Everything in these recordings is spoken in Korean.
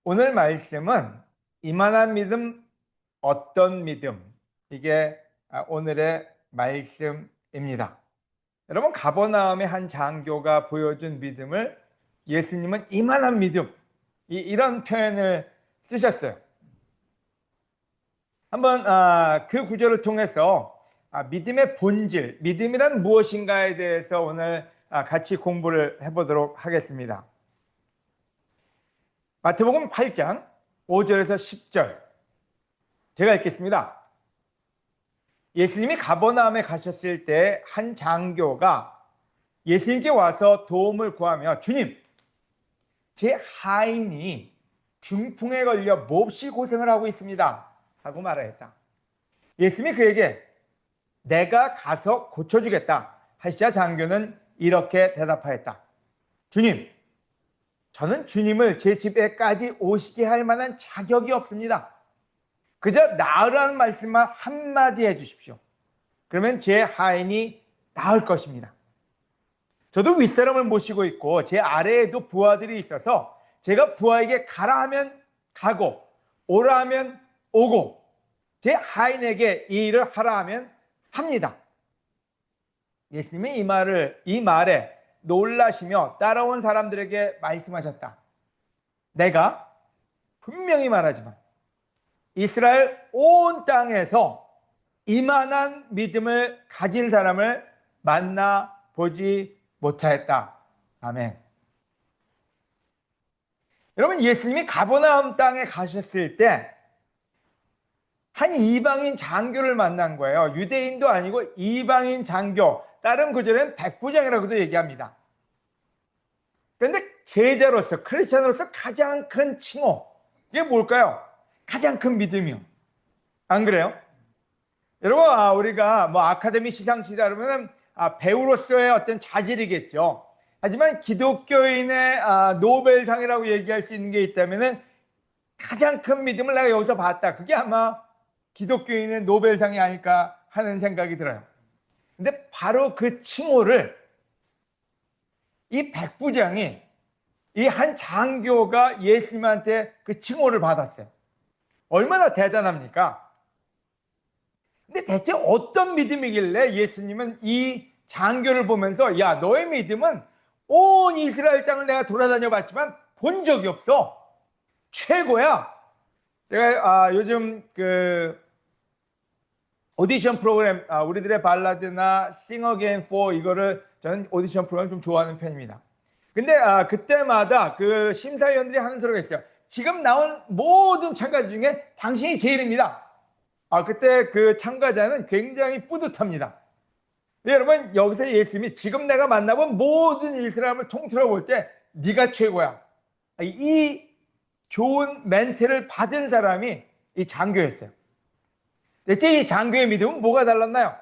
오늘 말씀은 이만한 믿음, 어떤 믿음, 이게 오늘의 말씀입니다. 여러분, 가버나움의 한 장교가 보여준 믿음을 예수님은 이만한 믿음, 이런 표현을 쓰셨어요. 한번 그 구절을 통해서 믿음의 본질, 믿음이란 무엇인가에 대해서 오늘 같이 공부를 해보도록 하겠습니다. 마태복음 8장 5절에서 10절 제가 읽겠습니다. 예수님이 가버나움에 가셨을 때 한 장교가 예수님께 와서 도움을 구하며 주님, 제 하인이 중풍에 걸려 몹시 고생을 하고 있습니다 하고 말하였다. 예수님이 그에게 내가 가서 고쳐주겠다 하시자 장교는 이렇게 대답하였다. 주님, 저는 주님을 제 집에까지 오시게 할 만한 자격이 없습니다. 그저 나으라는 말씀만 한마디 해주십시오. 그러면 제 하인이 나을 것입니다. 저도 윗사람을 모시고 있고 제 아래에도 부하들이 있어서 제가 부하에게 가라 하면 가고 오라 하면 오고 제 하인에게 이 일을 하라 하면 합니다. 예수님이 이 말에 놀라시며 따라온 사람들에게 말씀하셨다. 내가 분명히 말하지만 이스라엘 온 땅에서 이만한 믿음을 가진 사람을 만나보지 못하였다. 아멘. 여러분, 예수님이 가버나움 땅에 가셨을 때 한 이방인 장교를 만난 거예요. 유대인도 아니고 이방인 장교. 다른 구절에는 백부장이라고도 얘기합니다. 그런데 제자로서, 크리스찬으로서 가장 큰 칭호, 이게 뭘까요? 가장 큰 믿음이요. 안 그래요? 여러분, 우리가 아카데미 시상식이다 그러면 배우로서의 어떤 자질이겠죠. 하지만 기독교인의 노벨상이라고 얘기할 수 있는 게 있다면 가장 큰 믿음을 내가 여기서 봤다. 그게 아마 기독교인의 노벨상이 아닐까 하는 생각이 들어요. 근데 바로 그 칭호를 이 백부장이, 이 한 장교가 예수님한테 그 칭호를 받았어요. 얼마나 대단합니까? 근데 대체 어떤 믿음이길래 예수님은 이 장교를 보면서 야, 너의 믿음은 온 이스라엘 땅을 내가 돌아다녀 봤지만 본 적이 없어. 최고야. 제가 요즘 그 오디션 프로그램, 우리들의 발라드나 Sing Again for 이거를 저는 오디션 프로그램 좀 좋아하는 편입니다. 근데 그때마다 그 심사위원들이 하는 소리가 있어요. 지금 나온 모든 참가자 중에 당신이 제일입니다. 그때 그 참가자는 굉장히 뿌듯합니다. 네, 여러분, 여기서 예수님이 지금 내가 만나본 모든 이스라엘을 통틀어 볼 때 네가 최고야. 이 좋은 멘트를 받은 사람이 이 장교였어요. 대체 이 장교의 믿음은 뭐가 달랐나요?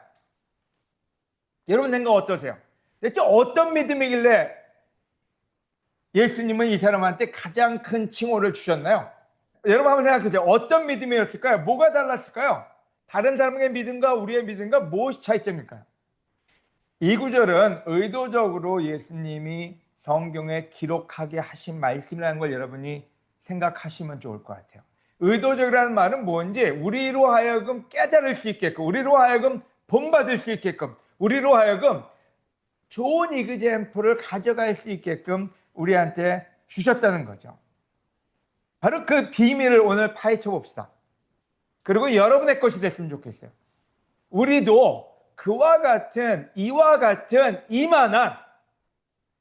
여러분 생각 어떠세요? 대체 어떤 믿음이길래 예수님은 이 사람한테 가장 큰 칭호를 주셨나요? 여러분 한번 생각해보세요. 어떤 믿음이었을까요? 뭐가 달랐을까요? 다른 사람의 믿음과 우리의 믿음과 무엇이 차이점일까요? 이 구절은 의도적으로 예수님이 성경에 기록하게 하신 말씀이라는 걸 여러분이 생각하시면 좋을 것 같아요. 의도적이라는 말은 뭔지 우리로 하여금 깨달을 수 있게끔, 우리로 하여금 본받을 수 있게끔, 우리로 하여금 좋은 이그젠플을 가져갈 수 있게끔 우리한테 주셨다는 거죠. 바로 그 비밀을 오늘 파헤쳐 봅시다. 그리고 여러분의 것이 됐으면 좋겠어요. 우리도 이와 같은 이만한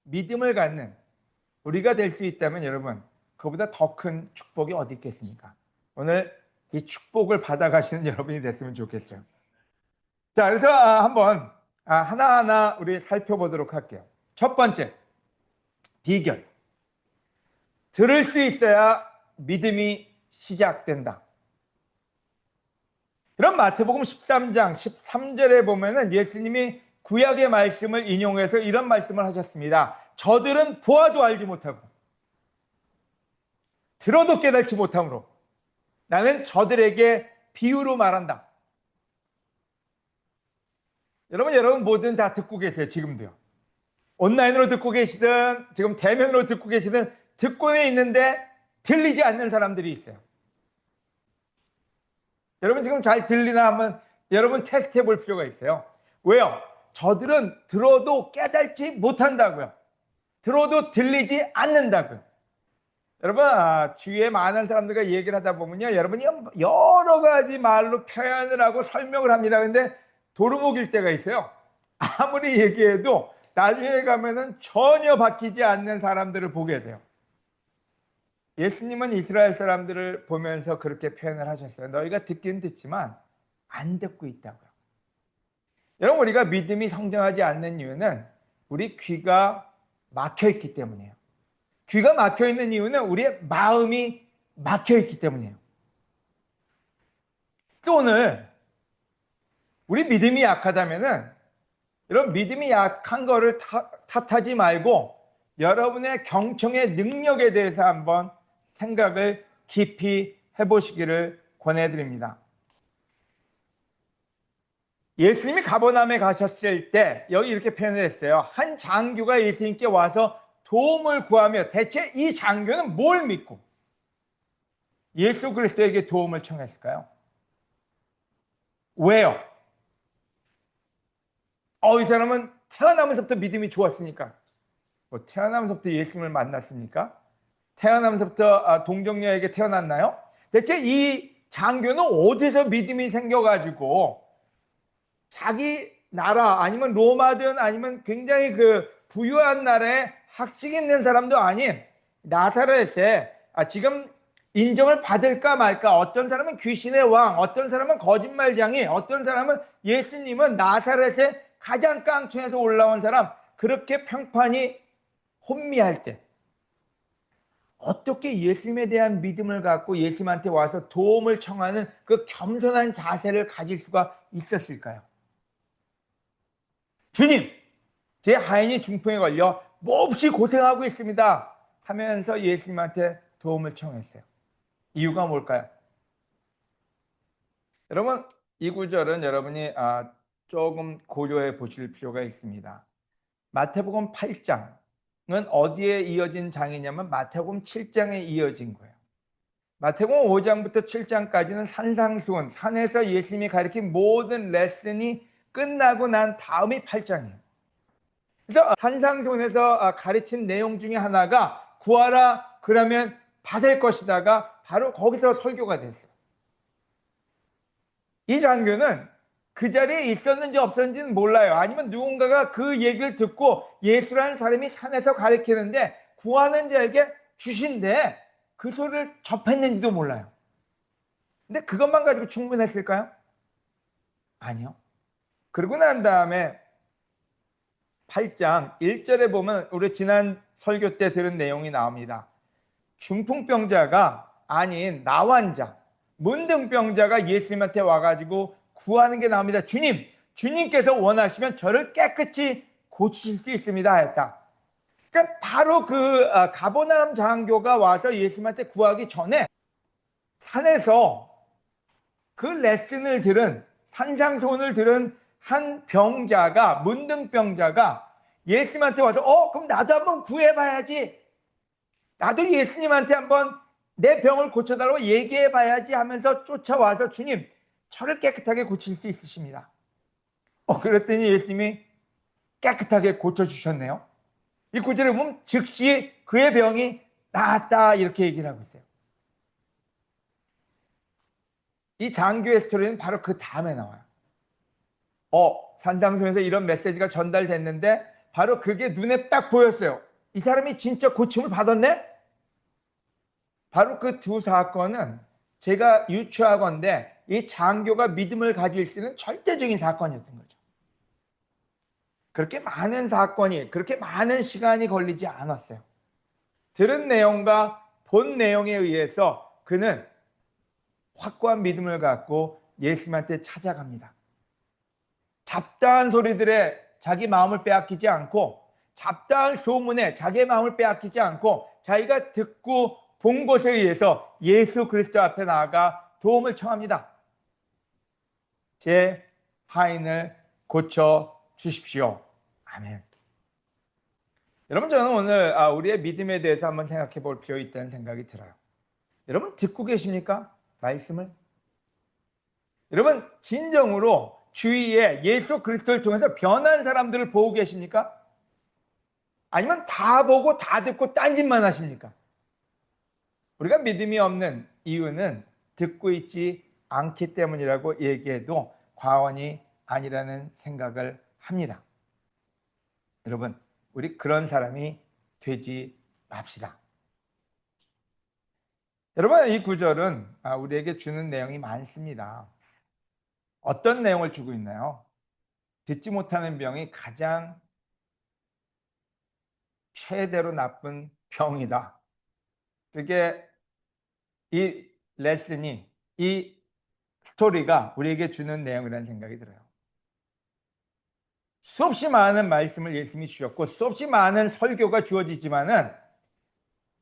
믿음을 갖는 우리가 될 수 있다면 여러분, 그보다 더 큰 축복이 어디 있겠습니까? 오늘 이 축복을 받아가시는 여러분이 됐으면 좋겠어요. 자, 그래서 한번 하나하나 우리 살펴보도록 할게요. 첫 번째, 비결. 들을 수 있어야 믿음이 시작된다. 그럼 마태복음 13장 13절에 보면은 예수님이 구약의 말씀을 인용해서 이런 말씀을 하셨습니다. 저들은 보아도 알지 못하고 들어도 깨닫지 못함으로 나는 저들에게 비유로 말한다. 여러분 뭐든 다 듣고 계세요. 지금도요. 온라인으로 듣고 계시든 지금 대면으로 듣고 계시든 듣고는 있는데 들리지 않는 사람들이 있어요. 여러분 지금 잘 들리나 한번 여러분 테스트해 볼 필요가 있어요. 왜요? 저들은 들어도 깨닫지 못한다고요. 들어도 들리지 않는다고요. 여러분 주위에 많은 사람들과 얘기를 하다 보면요, 여러분이 여러 가지 말로 표현을 하고 설명을 합니다. 근데 도루묵일 때가 있어요. 아무리 얘기해도 나중에 가면은 전혀 바뀌지 않는 사람들을 보게 돼요. 예수님은 이스라엘 사람들을 보면서 그렇게 표현을 하셨어요. 너희가 듣긴 듣지만 안 듣고 있다고요. 여러분 우리가 믿음이 성장하지 않는 이유는 우리 귀가 막혀 있기 때문이에요. 귀가 막혀 있는 이유는 우리의 마음이 막혀 있기 때문이에요. 또 오늘 우리 믿음이 약하다면은 여러분 믿음이 약한 거를 탓하지 말고 여러분의 경청의 능력에 대해서 한번 생각을 깊이 해보시기를 권해드립니다. 예수님이 가버나움에 가셨을 때 여기 이렇게 표현을 했어요. 한 장교가 예수님께 와서 도움을 구하며 대체 이 장교는 뭘 믿고 예수 그리스도에게 도움을 청했을까요? 왜요? 이 사람은 태어나면서부터 믿음이 좋았으니까. 태어나면서부터 예수님을 만났습니까? 태어나면서부터 동정녀에게 태어났나요? 대체 이 장교는 어디서 믿음이 생겨가지고 자기 나라 아니면 로마든 아니면 굉장히 그 부유한 나라에 학식 있는 사람도 아닌 나사렛에 지금 인정을 받을까 말까, 어떤 사람은 귀신의 왕, 어떤 사람은 거짓말장이, 어떤 사람은 예수님은 나사렛의 가장 깡촌에서 올라온 사람, 그렇게 평판이 혼미할 때 어떻게 예수님에 대한 믿음을 갖고 예수님한테 와서 도움을 청하는 그 겸손한 자세를 가질 수가 있었을까요? 주님, 제 하인이 중풍에 걸려 몹시 고생하고 있습니다 하면서 예수님한테 도움을 청했어요. 이유가 뭘까요? 여러분 이 구절은 여러분이 조금 고려해 보실 필요가 있습니다. 마태복음 8장은 어디에 이어진 장이냐면 마태복음 7장에 이어진 거예요. 마태복음 5장부터 7장까지는 산상수훈, 산에서 예수님이 가르친 모든 레슨이 끝나고 난 다음이 8장이에요. 그래서 산상수훈에서 가르친 내용 중에 하나가 구하라 그러면 받을 것이다가 바로 거기서 설교가 됐어요. 이 장교는 그 자리에 있었는지 없었는지는 몰라요. 아니면 누군가가 그 얘기를 듣고 예수라는 사람이 산에서 가르치는데 구하는 자에게 주신대 그 소리를 접했는지도 몰라요. 근데 그것만 가지고 충분했을까요? 아니요. 그러고 난 다음에 8장 1절에 보면 우리 지난 설교 때 들은 내용이 나옵니다. 중풍병자가 아닌 나환자, 문둥병자가 예수님한테 와가지고 구하는 게 나옵니다. 주님께서 원하시면 저를 깨끗이 고치실 수 있습니다 했다. 그러니까 바로 그 가버나움 장교가 와서 예수님한테 구하기 전에 산에서 그 레슨을 들은 산상수훈을 들은 한 병자가, 문둥병자가 예수님한테 와서 그럼 나도 한번 구해봐야지, 나도 예수님한테 한번 내 병을 고쳐달라고 얘기해봐야지 하면서 쫓아와서 주님 저를 깨끗하게 고칠 수 있으십니다. 그랬더니 예수님이 깨끗하게 고쳐주셨네요. 이 구절에 보면 즉시 그의 병이 나았다 이렇게 얘기를 하고 있어요. 이 장교의 스토리는 바로 그 다음에 나와요. 산상수훈에서 이런 메시지가 전달됐는데 바로 그게 눈에 딱 보였어요. 이 사람이 진짜 고침을 받았네? 바로 그 두 사건은 제가 유추하건대 이 장교가 믿음을 가질 수 있는 절대적인 사건이었던 거죠. 그렇게 많은 사건이, 그렇게 많은 시간이 걸리지 않았어요. 들은 내용과 본 내용에 의해서 그는 확고한 믿음을 갖고 예수님한테 찾아갑니다. 잡다한 소리들에 자기 마음을 빼앗기지 않고, 잡다한 소문에 자기의 마음을 빼앗기지 않고 자기가 듣고 본 것에 의해서 예수 그리스도 앞에 나아가 도움을 청합니다. 제 하인을 고쳐 주십시오. 아멘. 여러분 저는 오늘 우리의 믿음에 대해서 한번 생각해 볼 필요 있다는 생각이 들어요. 여러분 듣고 계십니까? 말씀을. 여러분 진정으로 주위에 예수 그리스도를 통해서 변한 사람들을 보고 계십니까? 아니면 다 보고 다 듣고 딴짓만 하십니까? 우리가 믿음이 없는 이유는 듣고 있지 않기 때문이라고 얘기해도 과언이 아니라는 생각을 합니다. 여러분, 우리 그런 사람이 되지 맙시다. 여러분, 이 구절은 우리에게 주는 내용이 많습니다. 어떤 내용을 주고 있나요? 듣지 못하는 병이 가장 최대로 나쁜 병이다. 그게 이 레슨이, 이 스토리가 우리에게 주는 내용이라는 생각이 들어요. 수없이 많은 말씀을 예수님이 주셨고 수없이 많은 설교가 주어지지만은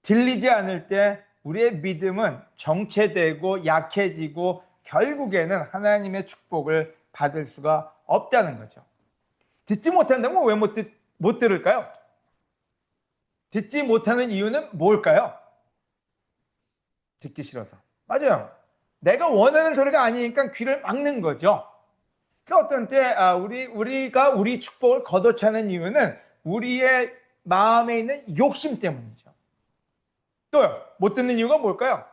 들리지 않을 때 우리의 믿음은 정체되고 약해지고 결국에는 하나님의 축복을 받을 수가 없다는 거죠. 듣지 못한다면 왜 못 들을까요? 듣지 못하는 이유는 뭘까요? 듣기 싫어서. 맞아요. 내가 원하는 소리가 아니니까 귀를 막는 거죠. 어떤 때 우리가 우리 축복을 걷어차는 이유는 우리의 마음에 있는 욕심 때문이죠. 또요, 못 듣는 이유가 뭘까요?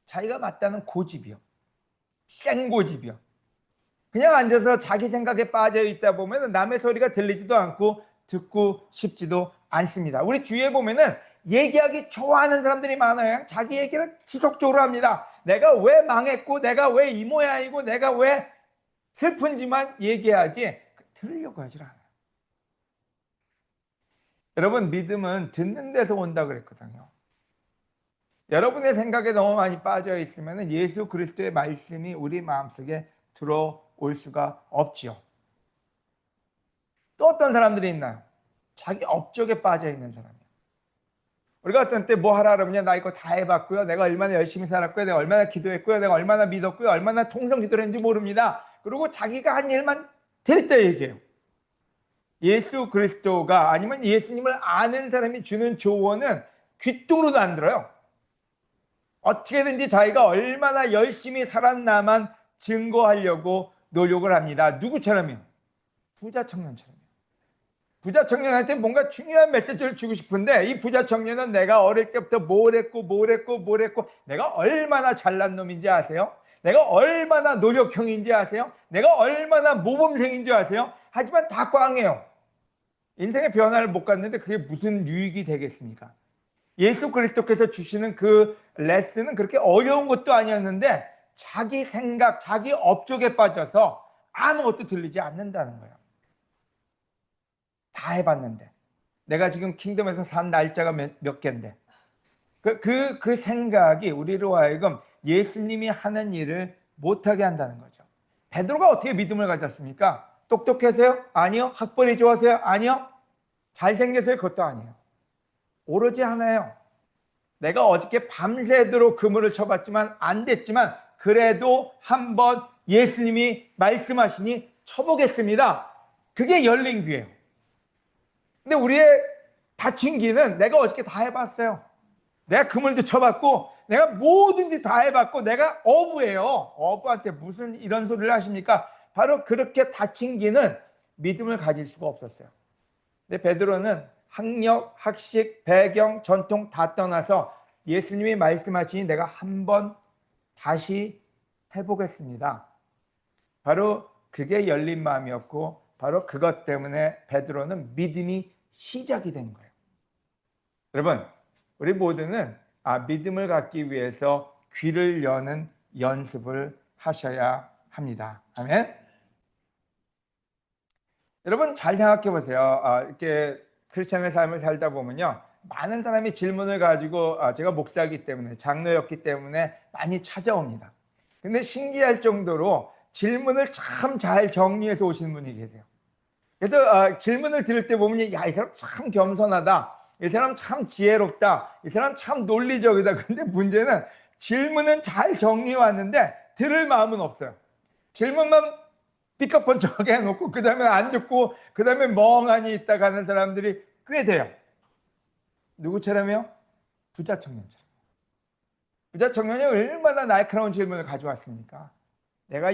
자기가 맞다는 고집이요. 생고집이요. 그냥 앉아서 자기 생각에 빠져 있다 보면 남의 소리가 들리지도 않고 듣고 싶지도 않습니다. 우리 주위에 보면은 얘기하기 좋아하는 사람들이 많아요. 자기 얘기를 지속적으로 합니다. 내가 왜 망했고 내가 왜 이 모양이고 내가 왜 슬픈지만 얘기하지 들으려고 하질 않아요. 여러분 믿음은 듣는 데서 온다 그랬거든요. 여러분의 생각에 너무 많이 빠져 있으면 예수 그리스도의 말씀이 우리 마음속에 들어올 수가 없지요. 또 어떤 사람들이 있나요? 자기 업적에 빠져 있는 사람이에요. 우리가 어떤 때 뭐 하라 그러면 나 이거 다 해봤고요. 내가 얼마나 열심히 살았고요. 내가 얼마나 기도했고요. 내가 얼마나 믿었고요. 얼마나 통성 기도를 했는지 모릅니다. 그리고 자기가 한 일만 됐다 얘기해요. 예수 그리스도가 아니면 예수님을 아는 사람이 주는 조언은 귀뚱으로도 안 들어요. 어떻게든지 자기가 얼마나 열심히 살았나만 증거하려고 노력을 합니다. 누구처럼요? 부자 청년처럼요. 부자 청년한테 뭔가 중요한 메시지를 주고 싶은데 이 부자 청년은 내가 어릴 때부터 뭘 했고 내가 얼마나 잘난 놈인지 아세요? 내가 얼마나 노력형인지 아세요? 내가 얼마나 모범생인지 아세요? 하지만 다 꽝해요. 인생의 변화를 못 갔는데 그게 무슨 유익이 되겠습니까? 예수 그리스도께서 주시는 그 레슨은 그렇게 어려운 것도 아니었는데 자기 생각, 자기 업적에 빠져서 아무것도 들리지 않는다는 거예요. 다 해봤는데 내가 지금 킹덤에서 산 날짜가 몇 개인데 그 생각이 우리로 하여금 예수님이 하는 일을 못하게 한다는 거죠. 베드로가 어떻게 믿음을 가졌습니까? 똑똑해서요? 아니요. 학벌이 좋아서요? 아니요. 잘생겨서요? 그것도 아니에요. 오로지 하나예요. 내가 어저께 밤새도록 그물을 쳐봤지만 안 됐지만 그래도 한번 예수님이 말씀하시니 쳐보겠습니다. 그게 열린 귀예요. 근데 우리의 다친 귀는 내가 어저께 다 해봤어요. 내가 그물도 쳐봤고 내가 뭐든지 다 해봤고 내가 어부예요. 어부한테 무슨 이런 소리를 하십니까? 바로 그렇게 다친 귀는 믿음을 가질 수가 없었어요. 근데 베드로는 학력, 학식, 배경, 전통 다 떠나서 예수님이 말씀하시니 내가 한번 다시 해보겠습니다. 바로 그게 열린 마음이었고 바로 그것 때문에 베드로는 믿음이 시작이 된 거예요. 여러분, 우리 모두는 믿음을 갖기 위해서 귀를 여는 연습을 하셔야 합니다. 아멘. 여러분 잘 생각해 보세요. 이렇게 크리스천의 삶을 살다 보면요, 많은 사람이 질문을 가지고 제가 목사이기 때문에 장로였기 때문에 많이 찾아옵니다. 근데 신기할 정도로 질문을 참 잘 정리해서 오시는 분이 계세요. 그래서 질문을 들을 때 보면 야, 이 사람 참 겸손하다, 이 사람 참 지혜롭다, 이 사람 참 논리적이다. 근데 문제는 질문은 잘 정리해 왔는데 들을 마음은 없어요. 질문만 삐까뻔쩍하게 해놓고 그 다음에 안 듣고 그 다음에 멍하니 있다 가는 사람들이 꽤 돼요. 누구처럼요? 부자 청년처럼. 부자 청년이 얼마나 날카로운 질문을 가져왔습니까? 내가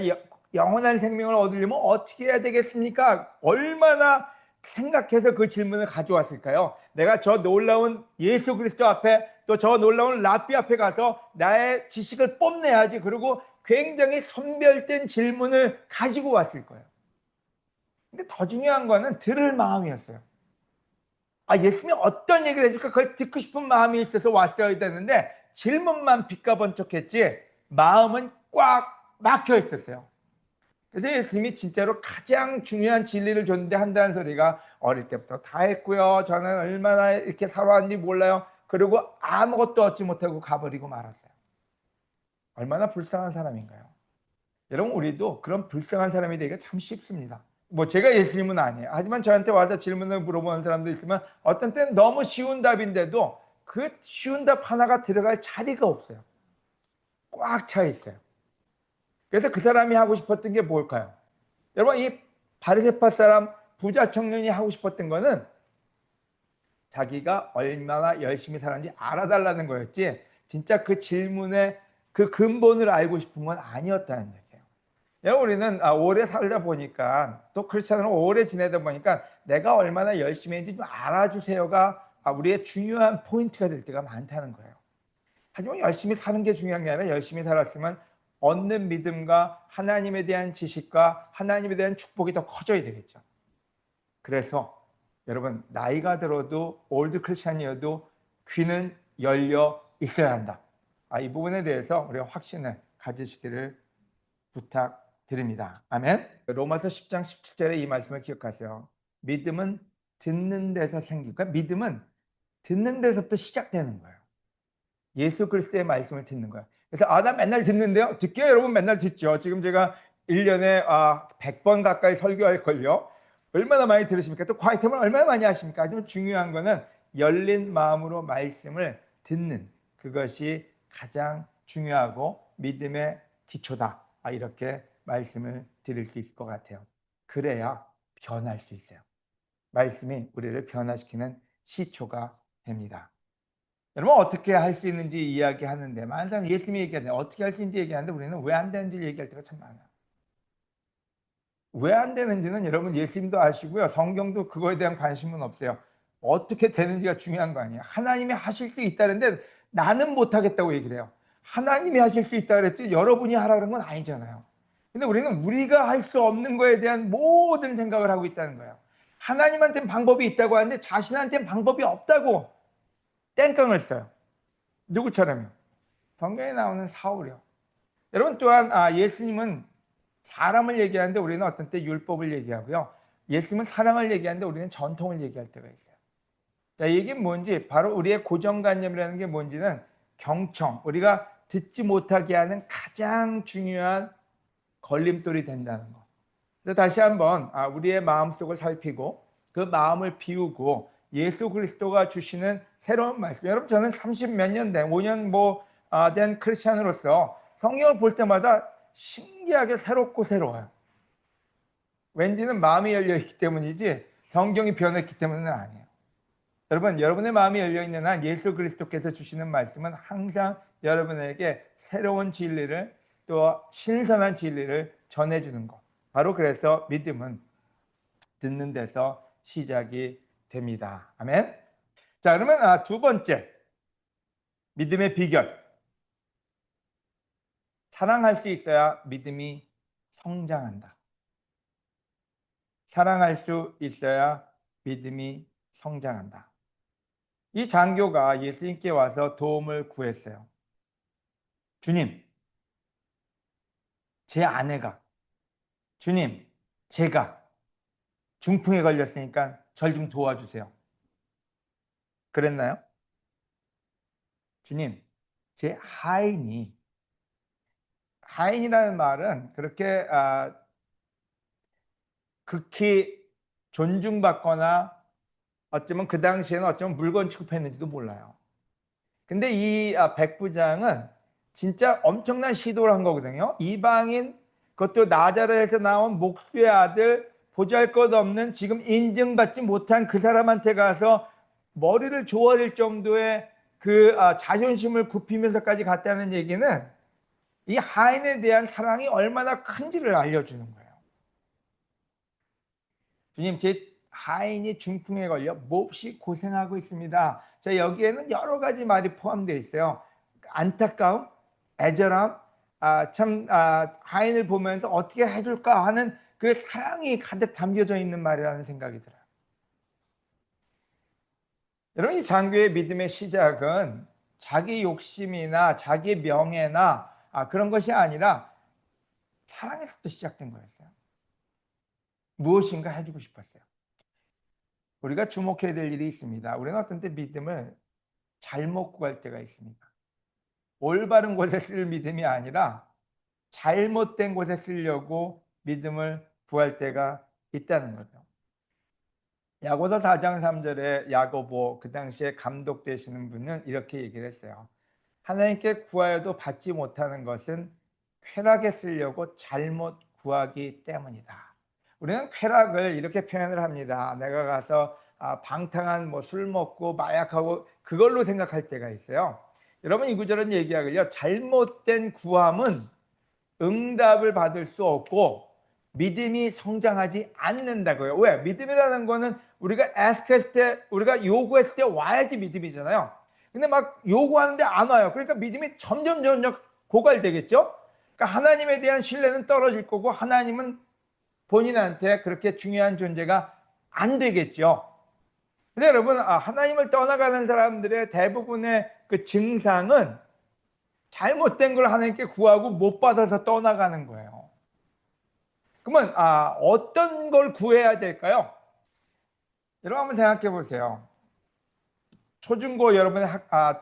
영원한 생명을 얻으려면 어떻게 해야 되겠습니까? 얼마나 생각해서 그 질문을 가져왔을까요? 내가 저 놀라운 예수 그리스도 앞에 또 저 놀라운 랍비 앞에 가서 나의 지식을 뽐내야지. 그리고 굉장히 선별된 질문을 가지고 왔을 거예요. 근데 더 중요한 거는 들을 마음이었어요. 예수님이 어떤 얘기를 해줄까 그걸 듣고 싶은 마음이 있어서 왔어야 되는데 질문만 빗가번쩍했지 마음은 꽉 막혀 있었어요. 그래서 예수님이 진짜로 가장 중요한 진리를 줬는데 한다는 소리가 어릴 때부터 다 했고요. 저는 얼마나 이렇게 살아왔는지 몰라요. 그리고 아무것도 얻지 못하고 가버리고 말았어요. 얼마나 불쌍한 사람인가요? 여러분, 우리도 그런 불쌍한 사람이 되기가 참 쉽습니다. 뭐 제가 예수님은 아니에요. 하지만 저한테 와서 질문을 물어보는 사람도 있지만 어떤 때는 너무 쉬운 답인데도 그 쉬운 답 하나가 들어갈 자리가 없어요. 꽉 차 있어요. 그래서 그 사람이 하고 싶었던 게 뭘까요? 여러분, 이 바리새파 사람 부자 청년이 하고 싶었던 거는 자기가 얼마나 열심히 살았는지 알아달라는 거였지 진짜 그 질문의 그 근본을 알고 싶은 건 아니었다는 얘기예요. 우리는 오래 살다 보니까 또 크리스찬으로 오래 지내다 보니까 내가 얼마나 열심히 했는지 좀 알아주세요가 우리의 중요한 포인트가 될 때가 많다는 거예요. 하지만 열심히 사는 게 중요한 게 아니라 열심히 살았으면 얻는 믿음과 하나님에 대한 지식과 하나님에 대한 축복이 더 커져야 되겠죠. 그래서 여러분, 나이가 들어도 올드 크리스찬이어도 귀는 열려 있어야 한다. 이 부분에 대해서 우리가 확신을 가지시기를 부탁드립니다. 아멘. 로마서 10장 17절에 이 말씀을 기억하세요. 믿음은 듣는 데서 생기고, 그러니까 믿음은 듣는 데서부터 시작되는 거예요. 예수 그리스도의 말씀을 듣는 거예요. 그래서 나 맨날 듣는데요. 듣게요. 여러분 맨날 듣죠. 지금 제가 1년에 100번 가까이 설교할걸요. 얼마나 많이 들으십니까? 또 콰이텀을 얼마나 많이 하십니까? 하지만 중요한 거는 열린 마음으로 말씀을 듣는 그것이 가장 중요하고 믿음의 기초다. 이렇게 말씀을 드릴 수 있을 것 같아요. 그래야 변할 수 있어요. 말씀이 우리를 변화시키는 시초가 됩니다. 여러분, 어떻게 할 수 있는지 이야기하는데 많은 사람이 예수님이 얘기하는데 어떻게 할 수 있는지 얘기하는데 우리는 왜 안 되는지 얘기할 때가 참 많아요. 왜 안 되는지는 여러분 예수님도 아시고요. 성경도 그거에 대한 관심은 없어요. 어떻게 되는지가 중요한 거 아니에요. 하나님이 하실 수 있다는데 나는 못하겠다고 얘기를 해요. 하나님이 하실 수 있다 그랬지 여러분이 하라는 건 아니잖아요. 근데 우리는 우리가 할 수 없는 거에 대한 모든 생각을 하고 있다는 거예요. 하나님한테는 방법이 있다고 하는데 자신한테는 방법이 없다고 땡깡을 써요. 누구처럼요? 성경에 나오는 사울이요. 여러분, 또한 예수님은 사람을 얘기하는데 우리는 어떤 때 율법을 얘기하고요. 예수님은 사랑을 얘기하는데 우리는 전통을 얘기할 때가 있어요. 자, 이게 뭔지, 바로 우리의 고정관념이라는 게 뭔지는 경청, 우리가 듣지 못하게 하는 가장 중요한 걸림돌이 된다는 거. 그래서 다시 한번 우리의 마음속을 살피고 그 마음을 비우고 예수 그리스도가 주시는 새로운 말씀. 여러분, 저는 30 몇 년 된, 5년 된 크리스찬으로서 성경을 볼 때마다 신기하게 새롭고 새로워요. 왠지는 마음이 열려 있기 때문이지 성경이 변했기 때문은 아니에요. 여러분, 여러분의 마음이 열려 있는 한 예수 그리스도께서 주시는 말씀은 항상 여러분에게 새로운 진리를 또 신선한 진리를 전해주는 것. 바로 그래서 믿음은 듣는 데서 시작이 됩니다. 아멘. 자, 그러면 두 번째 믿음의 비결. 사랑할 수 있어야 믿음이 성장한다. 사랑할 수 있어야 믿음이 성장한다. 이 장교가 예수님께 와서 도움을 구했어요. 주님, 제 아내가, 주님, 제가 중풍에 걸렸으니까 절 좀 도와주세요. 그랬나요? 주님, 제 하인이라는 말은 그렇게 극히 존중받거나 어쩌면 그 당시에는 어쩌면 물건 취급했는지도 몰라요. 근데 이 백부장은 진짜 엄청난 시도를 한 거거든요. 이방인, 그것도 나자렛에서 나온 목수의 아들, 보잘것없는 지금 인정받지 못한 그 사람한테 가서 머리를 조아릴 정도의 그 자존심을 굽히면서까지 갔다는 얘기는 이 하인에 대한 사랑이 얼마나 큰지를 알려주는 거예요. 주님, 제 하인이 중풍에 걸려 몹시 고생하고 있습니다. 자, 여기에는 여러 가지 말이 포함되어 있어요. 안타까움, 애절함, 하인을 보면서 어떻게 해줄까 하는 그 사랑이 가득 담겨져 있는 말이라는 생각이 들어요. 여러분, 이 장교의 믿음의 시작은 자기 욕심이나 자기 명예나 그런 것이 아니라 사랑에서부터 시작된 거였어요. 무엇인가 해주고 싶었어요. 우리가 주목해야 될 일이 있습니다. 우리는 어떤 때 믿음을 잘못 구할 때가 있습니다. 올바른 곳에 쓸 믿음이 아니라 잘못된 곳에 쓰려고 믿음을 구할 때가 있다는 거죠. 야고보 4장 3절에 야고보, 그 당시에 감독 되시는 분은 이렇게 얘기를 했어요. 하나님께 구하여도 받지 못하는 것은 쾌락에 쓰려고 잘못 구하기 때문이다. 우리는 쾌락을 이렇게 표현을 합니다. 내가 가서 방탕한 술 먹고 마약하고 그걸로 생각할 때가 있어요. 여러분, 이 구절은 얘기하길요, 잘못된 구함은 응답을 받을 수 없고 믿음이 성장하지 않는다고요. 왜? 믿음이라는 거는 우리가 ask했을 때, 우리가 요구했을 때 와야지 믿음이잖아요. 근데 막 요구하는데 안 와요. 그러니까 믿음이 점점 고갈되겠죠. 그러니까 하나님에 대한 신뢰는 떨어질 거고 하나님은 본인한테 그렇게 중요한 존재가 안 되겠죠. 근데 여러분, 하나님을 떠나가는 사람들의 대부분의 그 증상은 잘못된 걸 하나님께 구하고 못 받아서 떠나가는 거예요. 그러면 어떤 걸 구해야 될까요? 여러분 한번 생각해 보세요. 초중고 여러분의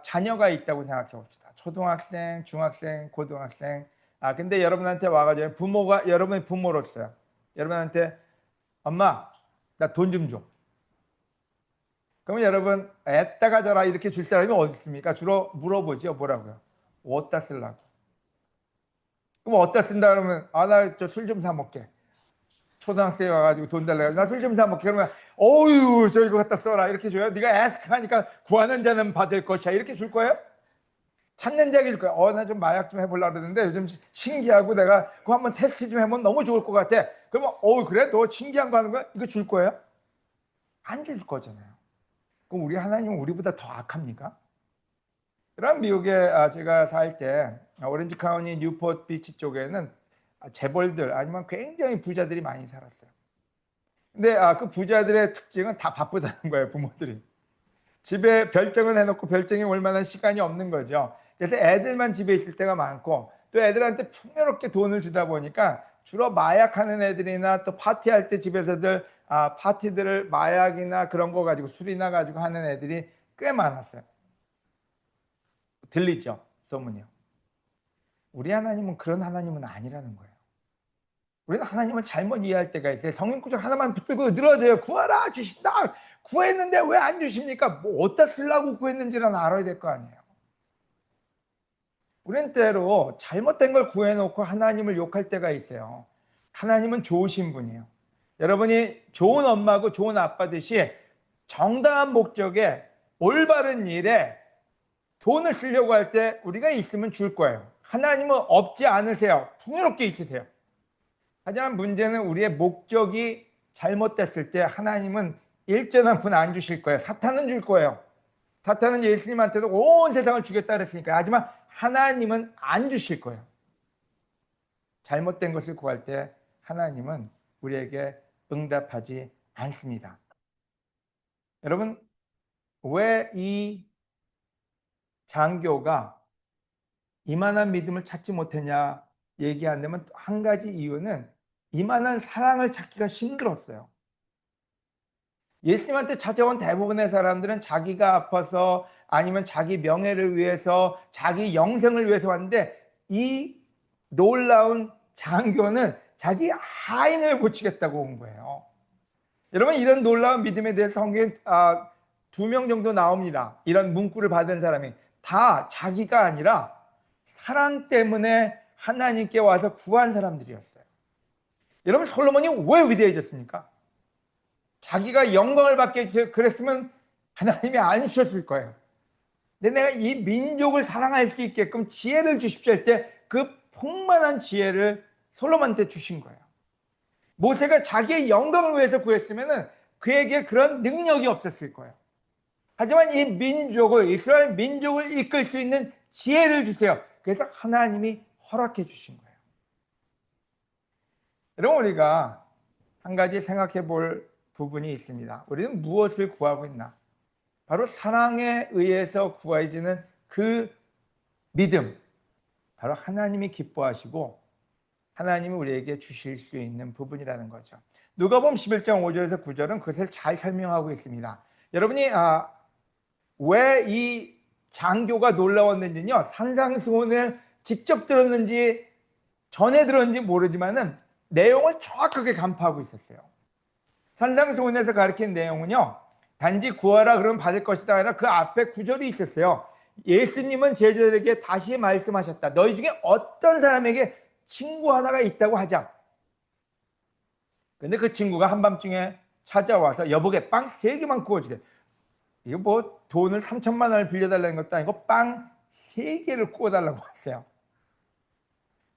자녀가 있다고 생각해 봅시다. 초등학생, 중학생, 고등학생. 근데 여러분한테 와가지고 부모가, 여러분의 부모로서요, 여러분한테 엄마, 나 돈 좀 줘. 그러면 여러분, 애따가 져라 이렇게 줄 사람이 어디 있습니까? 주로 물어보죠. 뭐라고요? 어디다 쓰려고? 그럼 어디다 쓴다 그러면 나 저 술 좀 사 먹게. 초등학생이 와가지고 돈 달라고, 나 술 좀 사 먹게. 그러면 어유 저 이거 갖다 써라 이렇게 줘요? 네가 애스크하니까 구하는 자는 받을 것이야 이렇게 줄 거예요? 찾는 자에게 줄 거예요. 나 좀 마약 좀 해보려고 그러는데 요즘 신기하고 내가 그거 한번 테스트 좀 해보면 너무 좋을 것 같아. 그러면 그래? 너 신기한 거 하는 거야? 이거 줄 거예요? 안 줄 거잖아요. 그럼 우리 하나님은 우리보다 더 악합니까? 그럼 미국에 제가 살 때 오렌지 카운티 뉴포트 비치 쪽에는 재벌들 아니면 굉장히 부자들이 많이 살았어요. 근데 그 부자들의 특징은 다 바쁘다는 거예요. 부모들이 집에 별정은 해놓고 별정에 올 만한 시간이 없는 거죠. 그래서 애들만 집에 있을 때가 많고, 또 애들한테 풍요롭게 돈을 주다 보니까 주로 마약하는 애들이나 또 파티할 때 집에서들 파티들을 마약이나 그런 거 가지고, 술이나 가지고 하는 애들이 꽤 많았어요. 들리죠? 소문이요. 우리 하나님은 그런 하나님은 아니라는 거예요. 우리는 하나님을 잘못 이해할 때가 있어요. 성경 구절 하나만 붙들고 늘어져요. 구하라 주신다. 구했는데 왜 안 주십니까? 뭐 어디다 쓰려고 구했는지는 알아야 될 거 아니에요. 우리는 때로 잘못된 걸 구해놓고 하나님을 욕할 때가 있어요. 하나님은 좋으신 분이에요. 여러분이 좋은 엄마고 좋은 아빠듯이 정당한 목적에 올바른 일에 돈을 쓰려고 할 때 우리가 있으면 줄 거예요. 하나님은 없지 않으세요. 풍요롭게 있으세요. 하지만 문제는 우리의 목적이 잘못됐을 때 하나님은 일전 푼 안 주실 거예요. 사탄은 줄 거예요. 사탄은 예수님한테도 온 세상을 주겠다 그랬으니까. 하지만 하나님은 안 주실 거예요. 잘못된 것을 구할 때 하나님은 우리에게 응답하지 않습니다. 여러분, 왜 이 장교가 이만한 믿음을 찾지 못했냐 얘기한다면, 한 가지 이유는 이만한 사랑을 찾기가 힘들었어요. 예수님한테 찾아온 대부분의 사람들은 자기가 아파서 아니면 자기 명예를 위해서, 자기 영생을 위해서 왔는데, 이 놀라운 장교는 자기 하인을 고치겠다고 온 거예요. 여러분, 이런 놀라운 믿음에 대해서 성경에 2명 정도 나옵니다. 이런 문구를 받은 사람이 다 자기가 아니라 사랑 때문에 하나님께 와서 구한 사람들이었어요. 여러분, 솔로몬이 왜 위대해졌습니까? 자기가 영광을 받게 그랬으면 하나님이 안 주셨을 거예요. 근데 내가 이 민족을 사랑할 수 있게끔 지혜를 주십시오 할 때 그 풍만한 지혜를 솔로몬한테 주신 거예요. 모세가 자기의 영광을 위해서 구했으면 그에게 그런 능력이 없었을 거예요. 하지만 이 민족을, 이스라엘 민족을 이끌 수 있는 지혜를 주세요. 그래서 하나님이 허락해 주신 거예요. 여러분, 우리가 한 가지 생각해 볼 부분이 있습니다. 우리는 무엇을 구하고 있나? 바로 사랑에 의해서 구해지는 그 믿음, 바로 하나님이 기뻐하시고 하나님이 우리에게 주실 수 있는 부분이라는 거죠. 누가복음 11장 5절에서 9절은 그것을 잘 설명하고 있습니다. 여러분이 왜 이 장교가 놀라웠는지요, 산상수훈을 직접 들었는지 전에 들었는지 모르지만은 내용을 정확하게 간파하고 있었어요. 산상수훈에서 가르친 내용은요, 단지 구하라 그러면 받을 것이다 아니라 그 앞에 구절이 있었어요. 예수님은 제자들에게 다시 말씀하셨다. 너희 중에 어떤 사람에게 친구 하나가 있다고 하자. 근데 그 친구가 한밤중에 찾아와서 여보게 빵 3개만 구워주래. 이거 뭐 돈을 3천만 원을 빌려달라는 것도 아니고 빵 3개를 구워달라고 했어요.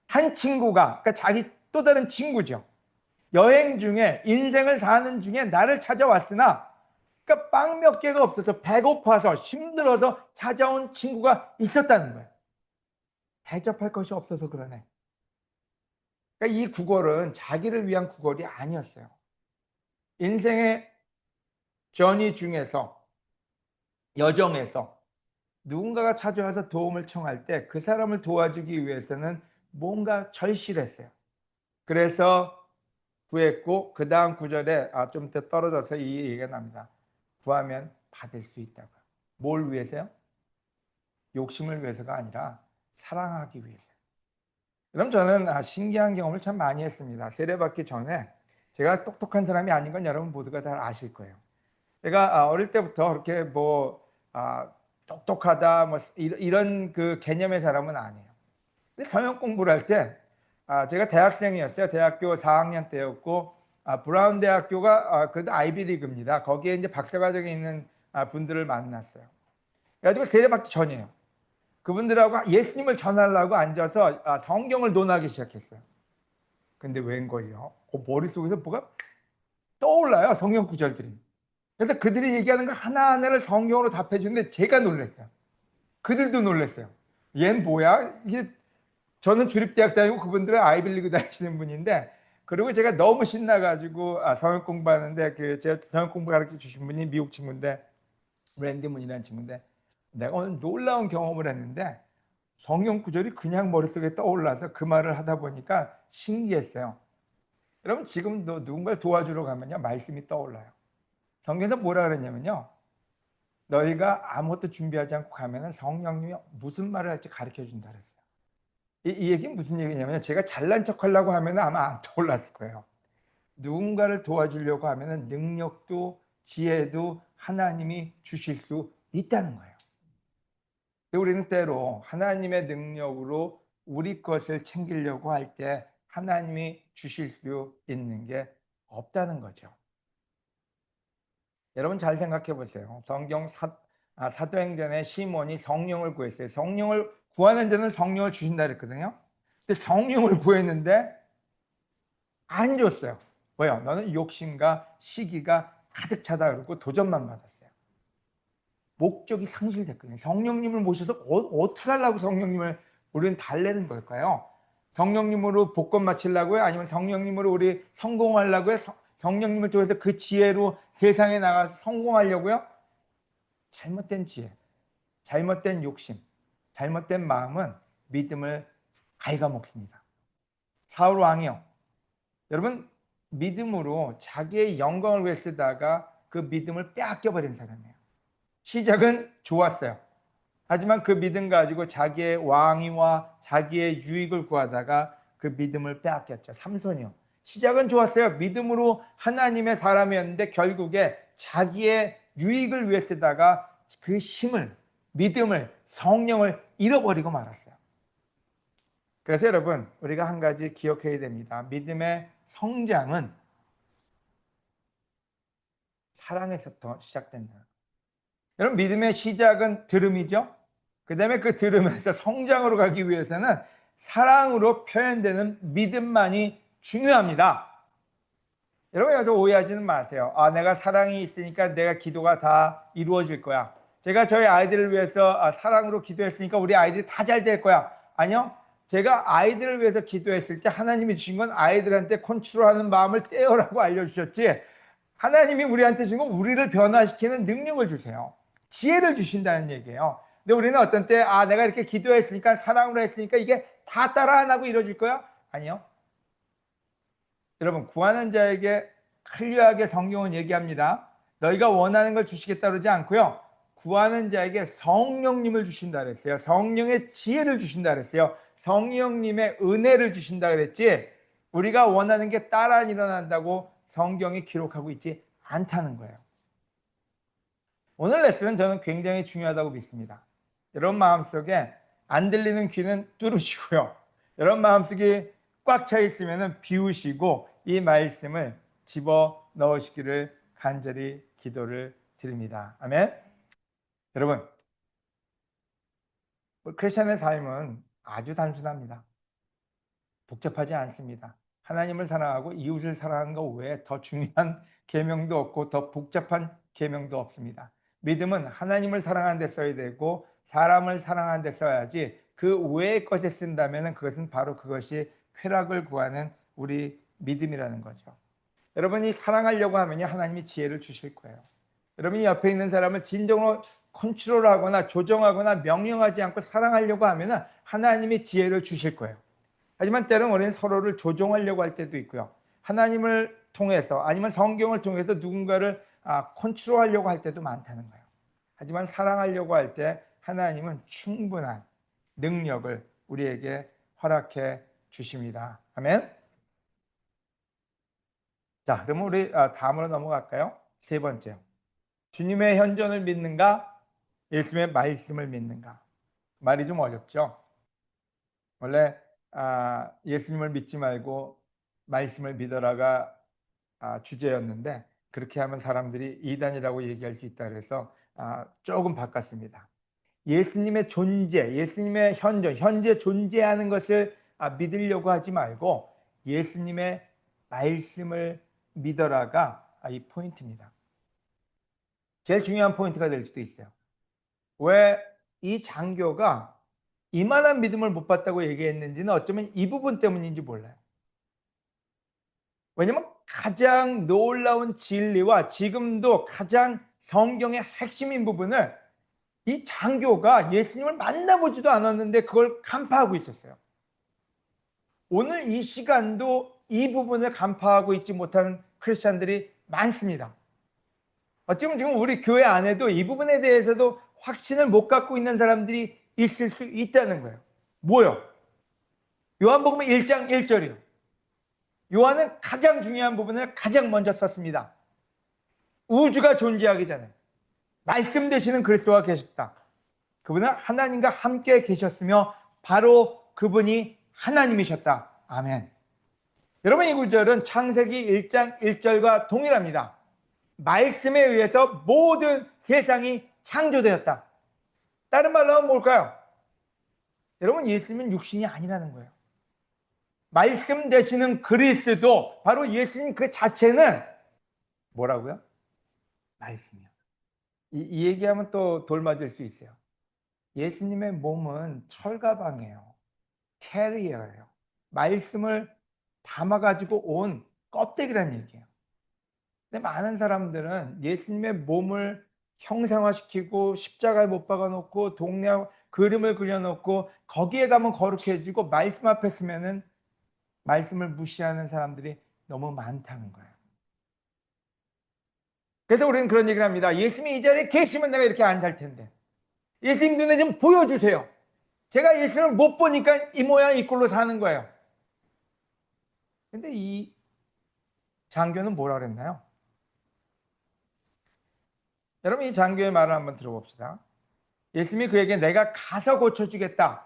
한 친구가, 그러니까 자기 또 다른 친구죠. 여행 중에, 인생을 사는 중에 나를 찾아왔으나, 그러니까 빵 몇 개가 없어서 배고파서 힘들어서 찾아온 친구가 있었다는 거예요. 대접할 것이 없어서 그러네. 그러니까 이 구걸은 자기를 위한 구걸이 아니었어요. 인생의 전이 중에서, 여정에서 누군가가 찾아와서 도움을 청할 때 그 사람을 도와주기 위해서는 뭔가 절실했어요. 그래서 구했고, 그 다음 구절에 좀 더 떨어져서 이 얘기가 납니다. 구하면 받을 수 있다고. 뭘 위해서요? 욕심을 위해서가 아니라 사랑하기 위해서. 그럼 저는 신기한 경험을 참 많이 했습니다. 세례받기 전에 제가 똑똑한 사람이 아닌 건 여러분 모두가 다 아실 거예요. 제가 어릴 때부터 그렇게 똑똑하다 뭐 이런 그 개념의 사람은 아니에요. 근데 성역 공부를 할 때 제가 대학생이었어요. 대학교 4학년 때였고 브라운 대학교가 그래도 아이비리그입니다. 거기에 이제 박사과정에 있는 분들을 만났어요. 그래가지고 세례받기 전이에요. 그분들하고 예수님을 전하려고 앉아서 성경을 논하기 시작했어요. 근데 웬걸요? 머릿속에서 뭐가 떠올라요. 성경 구절들이. 그래서 그들이 얘기하는 거 하나하나를 성경으로 답해 주는데 제가 놀랐어요. 그들도 놀랐어요. 얘는 뭐야? 이게 저는 주립대학 다니고 그분들은 아이빌리그 다니시는 분인데, 그리고 제가 너무 신나가지고 성역 공부하는데 제가 성역 공부 가르쳐 주신 분이 미국 친구인데, 랜디 문이라는 친구인데, 내가 오늘 놀라운 경험을 했는데 성경 구절이 그냥 머릿속에 떠올라서 그 말을 하다 보니까 신기했어요. 여러분, 지금도 누군가를 도와주러 가면요, 말씀이 떠올라요. 성경에서 뭐라 그랬냐면요, 너희가 아무것도 준비하지 않고 가면은 성령님이 무슨 말을 할지 가르쳐 준다 그랬어요. 이 얘기는 무슨 얘기냐면, 제가 잘난 척 하려고 하면 아마 안 떠올랐을 거예요. 누군가를 도와주려고 하면 능력도 지혜도 하나님이 주실 수 있다는 거예요. 우리는 때로 하나님의 능력으로 우리 것을 챙기려고 할 때 하나님이 주실 수 있는 게 없다는 거죠. 여러분 잘 생각해 보세요. 성경 사도행전에 시몬이 성령을 구했어요. 성령을 구하는 자는 성령을 주신다 그랬거든요. 근데 성령을 구했는데 안 줬어요. 왜요? 너는 욕심과 시기가 가득 차다 그러고 도전만 받았어요. 목적이 상실됐거든요. 성령님을 모셔서 어떻게 하려고 성령님을 우리는 달래는 걸까요? 성령님으로 복권 맞추려고요? 아니면 성령님으로 우리 성공하려고요? 성령님을 통해서 그 지혜로 세상에 나가서 성공하려고요? 잘못된 지혜, 잘못된 욕심, 잘못된 마음은 믿음을 갉아먹습니다. 사울 왕이요, 여러분, 믿음으로 자기의 영광을 위해 쓰다가 그 믿음을 빼앗겨버린 사람이에요. 시작은 좋았어요. 하지만 그 믿음 가지고 자기의 왕위와 자기의 유익을 구하다가 그 믿음을 빼앗겼죠. 삼손이요, 시작은 좋았어요. 믿음으로 하나님의 사람이었는데 결국에 자기의 유익을 위해 쓰다가 그 힘을, 믿음을, 성령을 잃어버리고 말았어요. 그래서 여러분, 우리가 한 가지 기억해야 됩니다. 믿음의 성장은 사랑에서부터 시작된다. 여러분, 믿음의 시작은 들음이죠. 그 다음에 그 들음에서 성장으로 가기 위해서는 사랑으로 표현되는 믿음만이 중요합니다. 여러분, 여기서 오해하지는 마세요. 내가 사랑이 있으니까 내가 기도가 다 이루어질 거야. 제가 저희 아이들을 위해서 사랑으로 기도했으니까 우리 아이들이 다 잘 될 거야. 아니요. 제가 아이들을 위해서 기도했을 때 하나님이 주신 건 아이들한테 컨트롤하는 마음을 떼어라고 알려주셨지, 하나님이 우리한테 주신 건 우리를 변화시키는 능력을 주세요. 지혜를 주신다는 얘기예요. 근데 우리는 어떤 때 내가 이렇게 기도했으니까, 사랑으로 했으니까 이게 다 따라 안 하고 이루어질 거야? 아니요. 여러분, 구하는 자에게 클리어하게 성경은 얘기합니다. 너희가 원하는 걸 주시겠다 그러지 않고요, 구하는 자에게 성령님을 주신다 그랬어요. 성령의 지혜를 주신다 그랬어요. 성령님의 은혜를 주신다 그랬지, 우리가 원하는 게 따라 일어난다고 성경이 기록하고 있지 않다는 거예요. 오늘 레슨은 저는 굉장히 중요하다고 믿습니다. 여러분 마음속에 안 들리는 귀는 뚫으시고요, 여러분 마음속에 꽉 차 있으면 비우시고 이 말씀을 집어 넣으시기를 간절히 기도를 드립니다. 아멘. 여러분, 크리스천의 삶은 아주 단순합니다. 복잡하지 않습니다. 하나님을 사랑하고 이웃을 사랑하는 것 외에 더 중요한 계명도 없고 더 복잡한 계명도 없습니다. 믿음은 하나님을 사랑하는 데 써야 되고 사람을 사랑하는 데 써야지, 그 외의 것에 쓴다면 그것은 바로 그것이 쾌락을 구하는 우리 믿음이라는 거죠. 여러분이 사랑하려고 하면 하나님이 지혜를 주실 거예요. 여러분이 옆에 있는 사람을 진정으로 컨트롤하거나 조정하거나 명령하지 않고 사랑하려고 하면 하나님이 지혜를 주실 거예요. 하지만 때로는 우리는 서로를 조종하려고 할 때도 있고요, 하나님을 통해서 아니면 성경을 통해서 누군가를 컨트롤하려고 할 때도 많다는 거예요. 하지만 사랑하려고 할 때 하나님은 충분한 능력을 우리에게 허락해 주십니다. 아멘. 자, 그러면 우리 다음으로 넘어갈까요? 세 번째, 주님의 현존을 믿는가, 예수님의 말씀을 믿는가. 말이 좀 어렵죠. 원래 예수님을 믿지 말고 말씀을 믿어라가 주제였는데, 그렇게 하면 사람들이 이단이라고 얘기할 수 있다 그래서 조금 바꿨습니다. 예수님의 존재, 예수님의 현재 존재하는 것을 믿으려고 하지 말고 예수님의 말씀을 믿어라가 이 포인트입니다. 제일 중요한 포인트가 될 수도 있어요. 왜 이 장교가 이만한 믿음을 못 받다고 얘기했는지는 어쩌면 이 부분 때문인지 몰라요. 왜냐면 가장 놀라운 진리와 지금도 가장 성경의 핵심인 부분을 이 장교가 예수님을 만나보지도 않았는데 그걸 간파하고 있었어요. 오늘 이 시간도 이 부분을 간파하고 있지 못한 크리스찬들이 많습니다. 어쩌면 지금 우리 교회 안에도 이 부분에 대해서도 확신을 못 갖고 있는 사람들이 있을 수 있다는 거예요. 뭐요? 요한복음 1장 1절이요. 요한은 가장 중요한 부분을 가장 먼저 썼습니다. 우주가 존재하기 전에 말씀 되시는 그리스도가 계셨다. 그분은 하나님과 함께 계셨으며 바로 그분이 하나님이셨다. 아멘. 여러분, 이 구절은 창세기 1장 1절과 동일합니다. 말씀에 의해서 모든 세상이 창조되었다. 다른 말로 하면 뭘까요? 여러분, 예수님은 육신이 아니라는 거예요. 말씀 되시는 그리스도, 바로 예수님 그 자체는 뭐라고요? 말씀이요. 이 얘기하면 또 돌맞을 수 있어요. 예수님의 몸은 철가방이에요. 캐리어예요. 말씀을 담아가지고 온 껍데기란 얘기예요. 근데 많은 사람들은 예수님의 몸을 형상화시키고 십자가에 못 박아놓고 동네 그림을 그려놓고 거기에 가면 거룩해지고 말씀 앞에 서면은 말씀을 무시하는 사람들이 너무 많다는 거예요. 그래서 우리는 그런 얘기를 합니다. 예수님이 이 자리에 계시면 내가 이렇게 안 살 텐데 예수님 눈에 좀 보여주세요. 제가 예수님을 못 보니까 이 모양 이 꼴로 사는 거예요. 근데 이 장교는 뭐라 그랬나요? 여러분, 이 장교의 말을 한번 들어봅시다. 예수님이 그에게 내가 가서 고쳐주겠다,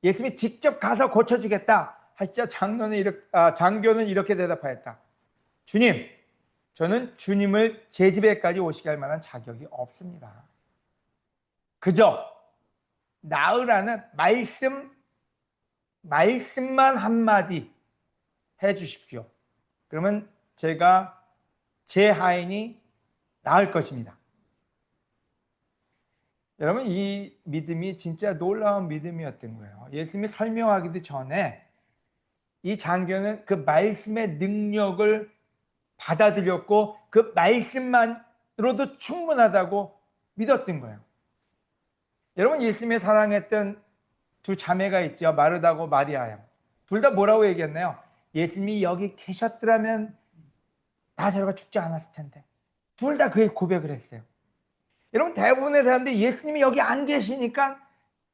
예수님이 직접 가서 고쳐주겠다 하시자 장교는 이렇게 대답하였다. 주님, 저는 주님을 제 집에까지 오시게 할 만한 자격이 없습니다. 그저 나으라는 말씀만 한마디 해 주십시오. 그러면 제가 제 하인이 나을 것입니다. 여러분, 이 믿음이 진짜 놀라운 믿음이었던 거예요. 예수님이 설명하기도 전에 이 장교는 그 말씀의 능력을 받아들였고 그 말씀만으로도 충분하다고 믿었던 거예요. 여러분, 예수님의 사랑했던 두 자매가 있죠. 마르다고 마리아요. 둘 다 뭐라고 얘기했나요? 예수님이 여기 계셨더라면 나사로가 죽지 않았을 텐데. 둘 다 그 고백을 했어요. 여러분, 대부분의 사람들이 예수님이 여기 안 계시니까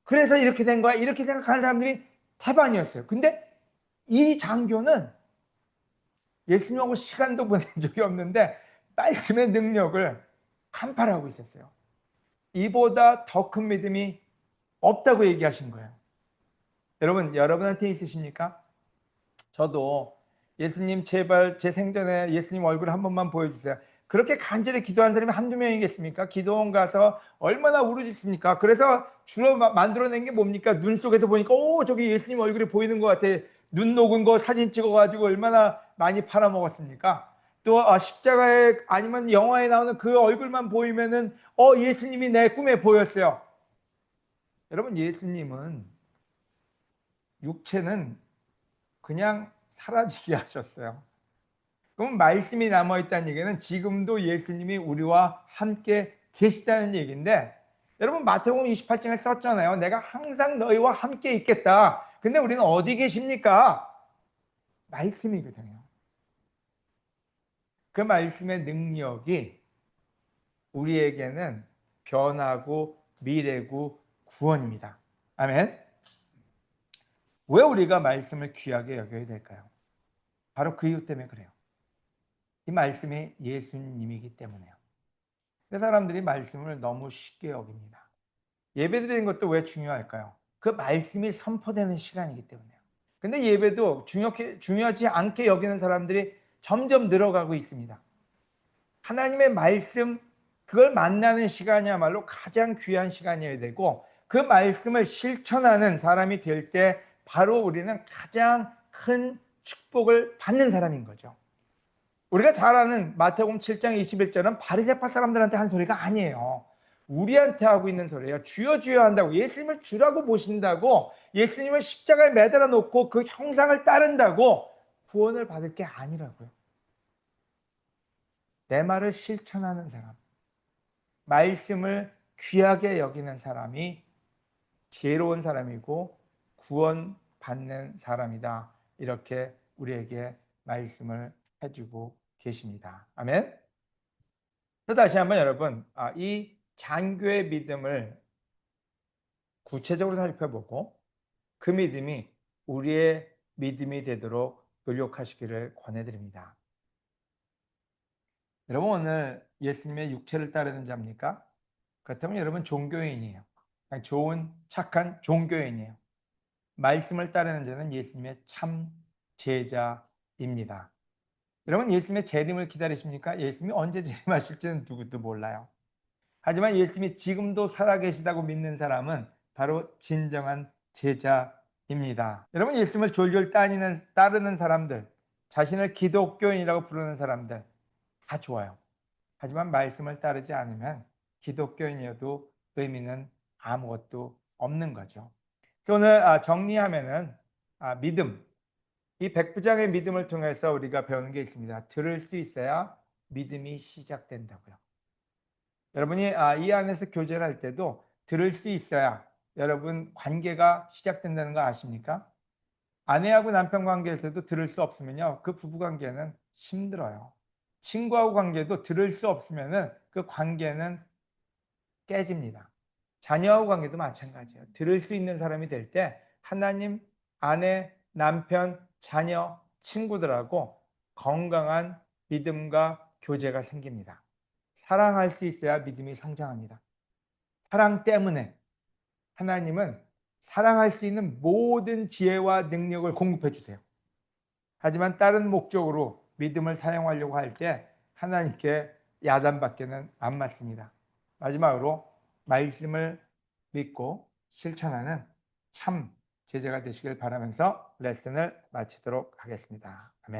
그래서 이렇게 된 거야, 이렇게 생각하는 사람들이 태반이었어요. 근데 이 장교는 예수님하고 시간도 보낸 적이 없는데 말씀의 능력을 간파하고 있었어요. 이보다 더 큰 믿음이 없다고 얘기하신 거예요. 여러분, 여러분한테 있으십니까? 저도 예수님 제발 제 생전에 예수님 얼굴 한 번만 보여주세요. 그렇게 간절히 기도하는 사람이 한두 명이겠습니까? 기도원 가서 얼마나 우르짖습니까? 그래서 주로 만들어낸 게 뭡니까? 눈 속에서 보니까 오, 저기 예수님 얼굴이 보이는 것 같아. 눈 녹은 거 사진 찍어가지고 얼마나 많이 팔아먹었습니까? 또 십자가에 아니면 영화에 나오는 그 얼굴만 보이면은 예수님이 내 꿈에 보였어요. 여러분, 예수님은 육체는 그냥 사라지게 하셨어요. 그럼 말씀이 남아있다는 얘기는 지금도 예수님이 우리와 함께 계시다는 얘기인데, 여러분, 마태복음 28장에 썼잖아요. 내가 항상 너희와 함께 있겠다. 근데 우리는 어디 계십니까? 말씀이거든요. 그 말씀의 능력이 우리에게는 변하고 미래고 구원입니다. 아멘. 왜 우리가 말씀을 귀하게 여겨야 될까요? 바로 그 이유 때문에 그래요. 이 말씀이 예수님이기 때문에요. 근데 사람들이 말씀을 너무 쉽게 여깁니다. 예배드리는 것도 왜 중요할까요? 그 말씀이 선포되는 시간이기 때문에요. 근데 예배도 중요하지 않게 여기는 사람들이 점점 늘어가고 있습니다. 하나님의 말씀, 그걸 만나는 시간이야말로 가장 귀한 시간이어야 되고, 그 말씀을 실천하는 사람이 될 때 바로 우리는 가장 큰 축복을 받는 사람인 거죠. 우리가 잘 아는 마태복음 7장 21절은 바리새파 사람들한테 한 소리가 아니에요. 우리한테 하고 있는 소리예요. 주여 주여 한다고, 예수님을 주라고 모신다고, 예수님을 십자가에 매달아 놓고 그 형상을 따른다고 구원을 받을 게 아니라고요. 내 말을 실천하는 사람, 말씀을 귀하게 여기는 사람이 지혜로운 사람이고 구원받는 사람이다. 이렇게 우리에게 말씀을 해주고 계십니다. 아멘. 또 다시 한번 여러분, 이 장교의 믿음을 구체적으로 살펴보고 그 믿음이 우리의 믿음이 되도록 노력하시기를 권해드립니다. 여러분, 오늘 예수님의 육체를 따르는 자입니까? 그렇다면 여러분 종교인이에요. 좋은 착한 종교인이에요. 말씀을 따르는 자는 예수님의 참 제자입니다. 여러분, 예수님의 재림을 기다리십니까? 예수님이 언제 재림하실지는 누구도 몰라요. 하지만 예수님이 지금도 살아계시다고 믿는 사람은 바로 진정한 제자입니다. 여러분, 예수님을 졸졸 따르는 사람들, 자신을 기독교인이라고 부르는 사람들 다 좋아요. 하지만 말씀을 따르지 않으면 기독교인이어도 의미는 아무것도 없는 거죠. 오늘 정리하면은 믿음, 이 백부장의 믿음을 통해서 우리가 배우는 게 있습니다. 들을 수 있어야 믿음이 시작된다고요. 여러분이 이 안에서 교제를 할 때도 들을 수 있어야 여러분 관계가 시작된다는 거 아십니까? 아내하고 남편 관계에서도 들을 수 없으면요, 그 부부 관계는 힘들어요. 친구하고 관계도 들을 수 없으면은 그 관계는 깨집니다. 자녀하고 관계도 마찬가지예요. 들을 수 있는 사람이 될 때 하나님, 아내, 남편, 자녀, 친구들하고 건강한 믿음과 교제가 생깁니다. 사랑할 수 있어야 믿음이 성장합니다. 사랑 때문에 하나님은 사랑할 수 있는 모든 지혜와 능력을 공급해 주세요. 하지만 다른 목적으로 믿음을 사용하려고 할 때 하나님께 야단받기는 안 맞습니다. 마지막으로 말씀을 믿고 실천하는 참 제자가 되시길 바라면서 레슨을 마치도록 하겠습니다. 아멘.